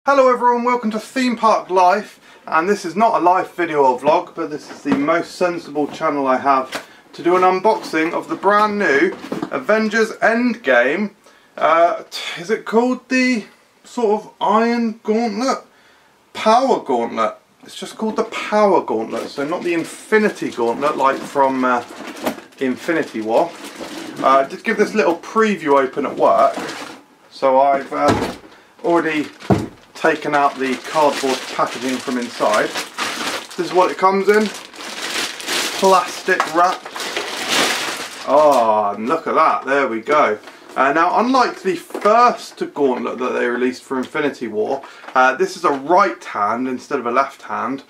Hello everyone, welcome to Theme Park Life, and this is not a live video or vlog, but this is the most sensible channel I have to do an unboxing of the brand new Avengers Endgame. Is it called the sort of Iron Gauntlet? Power Gauntlet. It's just called the Power Gauntlet, so not the Infinity Gauntlet like from Infinity War. I did give this little preview open at work, so I've already taken out the cardboard packaging from inside. This is what it comes in. Plastic wrap. Oh, and look at that, there we go. Now, unlike the first gauntlet that they released for Infinity War, this is a right hand instead of a left hand,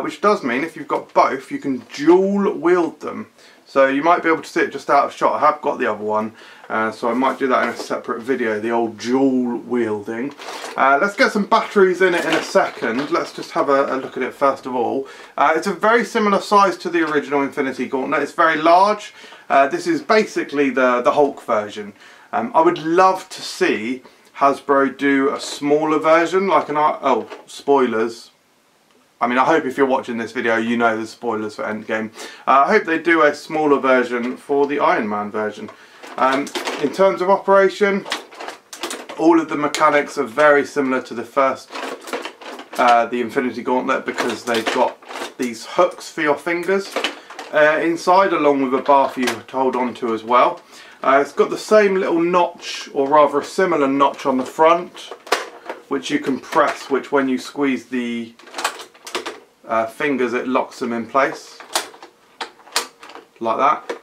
which does mean if you've got both, you can dual wield them. So you might be able to see it just out of shot. I have got the other one, so I might do that in a separate video, the old dual wielding. Let's get some batteries in it in a second. Let's just have a look at it first of all. It's a very similar size to the original Infinity Gauntlet. It's very large. This is basically the Hulk version. I would love to see Hasbro do a smaller version, like an... oh, spoilers. I mean, I hope if you're watching this video you know the spoilers for Endgame. I hope they do a smaller version for the Iron Man version. In terms of operation, all of the mechanics are very similar to the first, the Infinity Gauntlet, because they've got these hooks for your fingers inside, along with a bar for you to hold on to as well. It's got the same little notch, or rather a similar notch on the front, which you can press, which when you squeeze the fingers it locks them in place like that.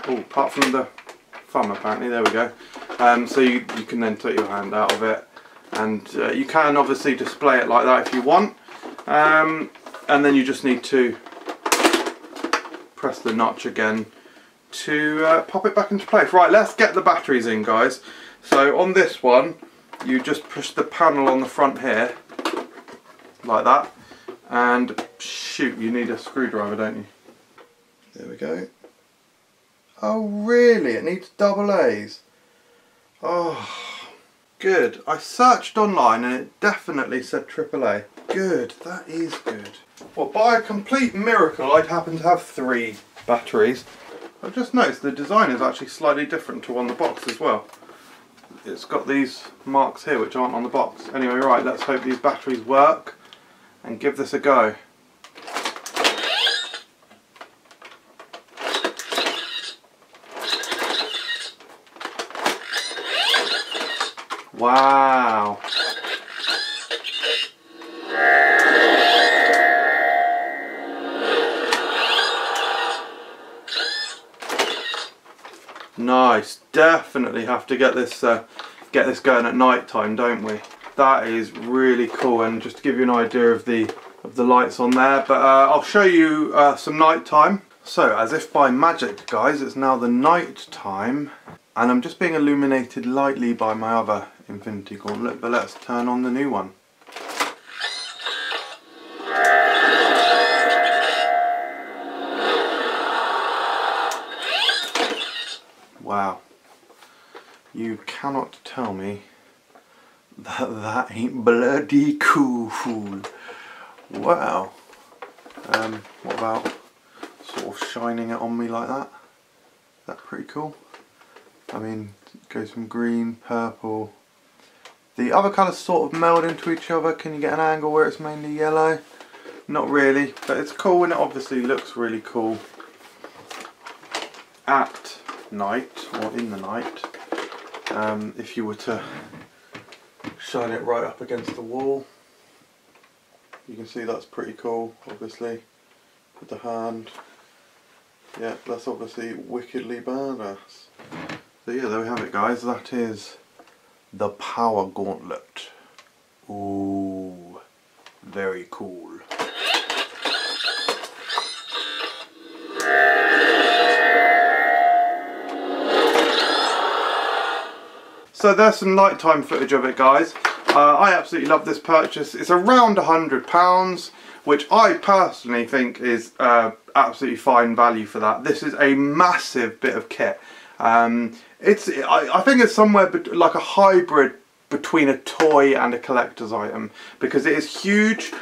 Oh, apart from the thumb apparently, there we go. So you can then take your hand out of it, and you can obviously display it like that if you want, and then you just need to press the notch again to pop it back into place. Right, let's get the batteries in, guys. So on this one you just push the panel on the front here like that, and shoot, you need a screwdriver, don't you? There we go. Oh really, it needs double A's. Oh, good. I searched online and it definitely said AAA. Good, that is good. Well, by a complete miracle I'd happen to have 3 batteries. I've just noticed the design is actually slightly different to on the box as well. It's got these marks here which aren't on the box. Anyway, right, let's hope these batteries work and give this a go. Wow. Nice. Definitely have to get this going at night time, don't we? That is really cool, and just to give you an idea of the lights on there, but I'll show you some night time. So, as if by magic, guys, it's now the night time, and I'm just being illuminated lightly by my other Infinity Gauntlet, but let's turn on the new one. Wow. You cannot tell me that ain't bloody cool. Wow. What about sort of shining it on me like that? Is that pretty cool? I mean, it goes from green, purple. The other colours sort of meld into each other. Can you get an angle where it's mainly yellow? Not really, but it's cool, and it obviously looks really cool at night, or in the night. If you were to shine it right up against the wall, you can see that's pretty cool, obviously, with the hand. Yeah, that's obviously wickedly badass. So yeah, there we have it, guys. That is the Power Gauntlet. Ooh, very cool. So there's some nighttime footage of it, guys. I absolutely love this purchase. It's around £100, which I personally think is absolutely fine value for that. This is a massive bit of kit. I think it's somewhere like a hybrid between a toy and a collector's item, because it is huge.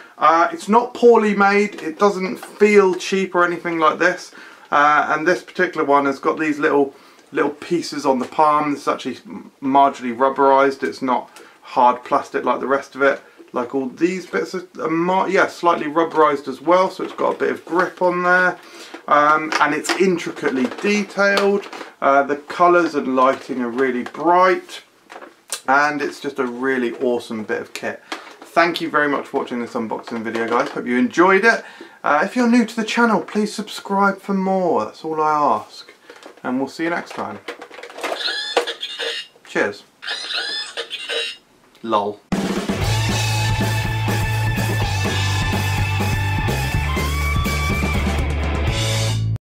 It's not poorly made, it doesn't feel cheap or anything like this, and this particular one has got these little pieces on the palm. It's actually marginally rubberized, it's not hard plastic like the rest of it. Like all these bits are slightly rubberized as well, so it's got a bit of grip on there, and it's intricately detailed. The colours and lighting are really bright, and it's just a really awesome bit of kit. Thank you very much for watching this unboxing video, guys. Hope you enjoyed it. If you're new to the channel, please subscribe for more. That's all I ask. And we'll see you next time. Cheers. Lol.